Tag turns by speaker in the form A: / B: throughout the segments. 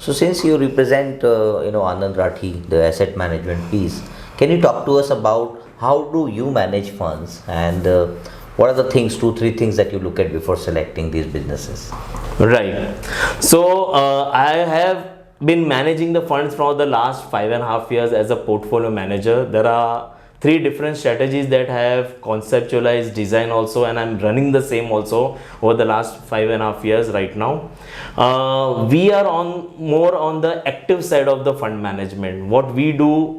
A: So since you represent, Anand Rathi, the asset management piece, can you talk to us about how do you manage funds and what are the things, two, three things that you look at before selecting these businesses?
B: Right. So I have been managing the funds for the last 5.5 years as a portfolio manager. There are three different strategies that I have conceptualized, design also, and I'm running the same also over the last 5.5 years right now. We are on more on the active side of the fund management. What we do,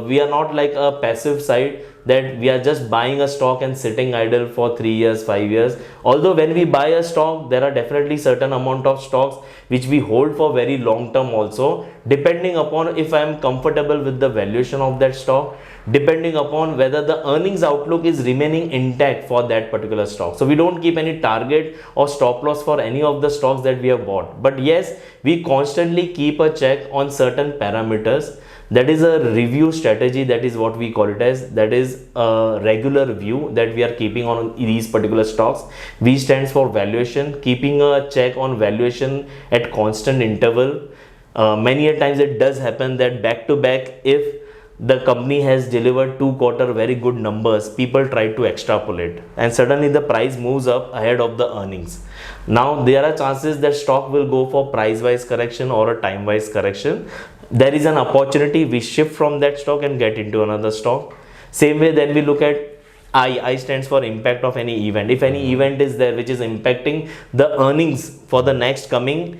B: we are not like a passive side that we are just buying a stock and sitting idle for 3 years, 5 years. Although when we buy a stock, there are definitely certain amount of stocks which we hold for very long term also, depending upon if I am comfortable with the valuation of that stock, depending upon whether the earnings outlook is remaining intact for that particular stock. So we don't keep any target or stop loss for any of the stocks that we have bought. But yes, we constantly keep a check on certain parameters. That is a review strategy, that is what we call it as. That is a regular view that we are keeping on these particular stocks. V stands for valuation, keeping a check on valuation at constant interval. Many a times it does happen that back to back, if the company has delivered 2 quarter very good numbers, people try to extrapolate and suddenly the price moves up ahead of the earnings. Now there are chances that stock will go for price wise correction or a time wise correction. There is an opportunity, we shift from that stock and get into another stock. Same way, then we look at I stands for impact of any event. If any event is there which is impacting the earnings for the next coming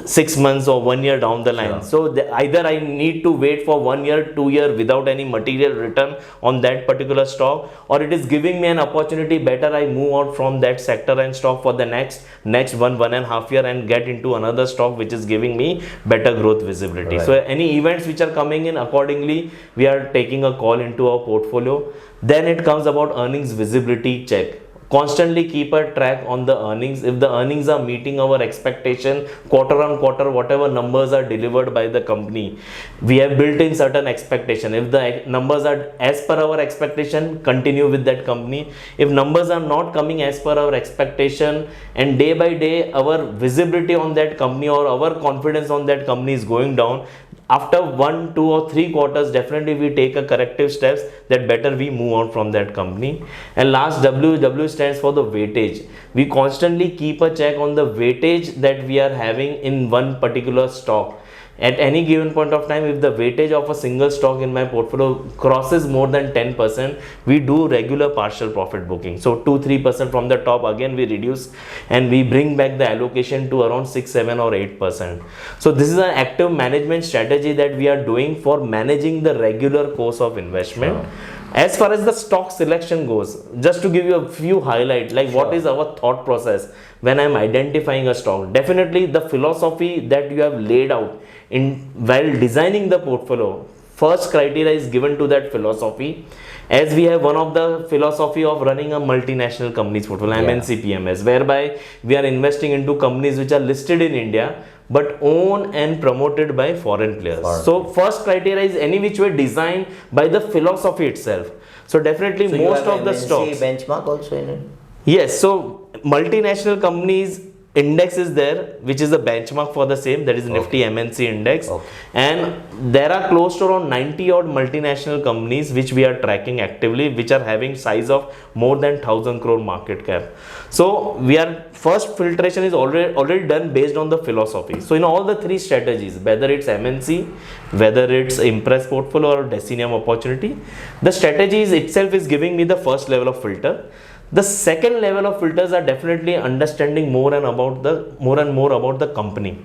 B: 6 months or 1 year down the line.
A: Sure.
B: So either I need to wait for 1 year, 2 year without any material return on that particular stock, or it is giving me an opportunity, better I move out from that sector and stock for the next 1.5 year and get into another stock which is giving me better growth visibility.
A: Right.
B: So any events which are coming in, accordingly we are taking a call into our portfolio. Then it comes about earnings visibility check. Constantly keep a track on the earnings. If the earnings are meeting our expectation quarter on quarter, whatever numbers are delivered by the company, we have built in certain expectation. If the numbers are as per our expectation, continue with that company. If numbers are not coming as per our expectation and day by day our visibility on that company or our confidence on that company is going down, after 1, 2 or 3 quarters, definitely we take a corrective steps that better we move on from that company. And last, W stands for the weightage. We constantly keep a check on the weightage that we are having in one particular stock. At any given point of time, if the weightage of a single stock in my portfolio crosses more than 10%, we do regular partial profit booking. So 2-3% from the top, again we reduce and we bring back the allocation to around 6, 7 or 8%. So this is an active management strategy that we are doing for managing the regular course of investment.
A: Sure.
B: As far as the stock selection goes, just to give you a few highlights, like what is our thought process when I'm identifying a stock. Definitely the philosophy that you have laid out in while designing the portfolio, first criteria is given to that philosophy. As we have one of the philosophy of running a multinational companies portfolio, MNC PMS, whereby we are investing into companies which are listed in India but owned and promoted by foreign players. So first criteria is any which way designed by the philosophy itself. So definitely
A: So
B: most
A: you have
B: of the
A: MNC
B: stocks.
A: benchmark also in it?
B: Yes, so multinational companies index is there, which is the benchmark for the same, that is Nifty MNC index. And there are close to around 90 odd multinational companies which we are tracking actively, which are having size of more than 1000 crore market cap. So we are, first filtration is already done based on the philosophy. So in all the three strategies, whether it's MNC, whether it's Impress portfolio or Decinium opportunity, the strategies itself is giving me the first level of filter. The second level of filters are definitely understanding more and more about the company.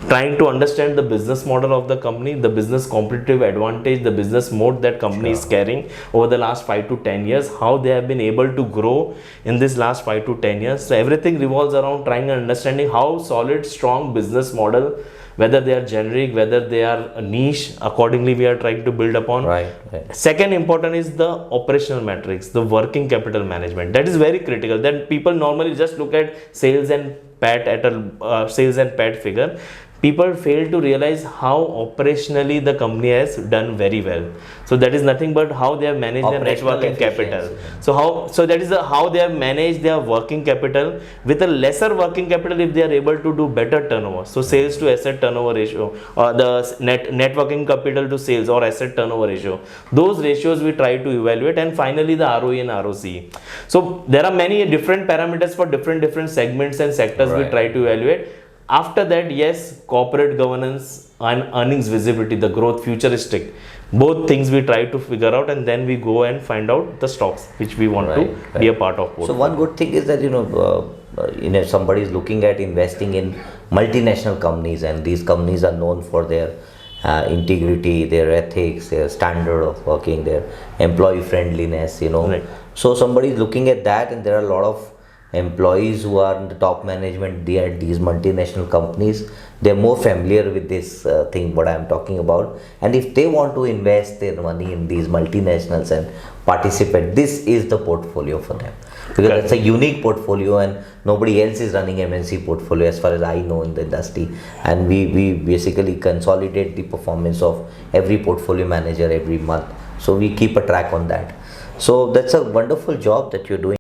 B: Trying to understand the business model of the company, the business competitive advantage, the business mode that company is carrying over the last 5 to 10 years, how they have been able to grow in this last 5 to 10 years. So everything revolves around trying and understanding how solid, strong business model, whether they are generic, whether they are a niche, accordingly we are trying to build upon.
A: Right.
B: Second important is the operational metrics, the working capital management. That is very critical. Then people normally just look at sales and PAT at a sales and PAT figure. people fail to realize how operationally the company has done very well. So that is nothing but how they have managed their net
A: Operational
B: working capital.
A: efficiency.
B: So that is how they have managed their working capital. With a lesser working capital, if they are able to do better turnover, so sales to asset turnover ratio, or the net working capital to sales or asset turnover ratio, those ratios we try to evaluate. And finally the ROE and ROCE. So there are many different parameters for different segments and sectors we
A: Right.
B: try to evaluate. After that, yes, corporate governance and earnings visibility, the growth futuristic, both things we try to figure out, and then we go and find out the stocks which we want
A: Right,
B: to be a part of.
A: So one good thing is that somebody is looking at investing in multinational companies, and these companies are known for their integrity, their ethics, their standard of working, their employee friendliness.
B: Right.
A: So somebody is looking at that, and there are a lot of employees who are in the top management at these multinational companies. They're more familiar with this thing what I'm talking about, and if they want to invest their money in these multinationals and participate, this is the portfolio for them, because
B: Correct.
A: it's a unique portfolio and nobody else is running MNC portfolio as far as I know in the industry. And we basically consolidate the performance of every portfolio manager every month, so we keep a track on that. So that's a wonderful job that you're doing.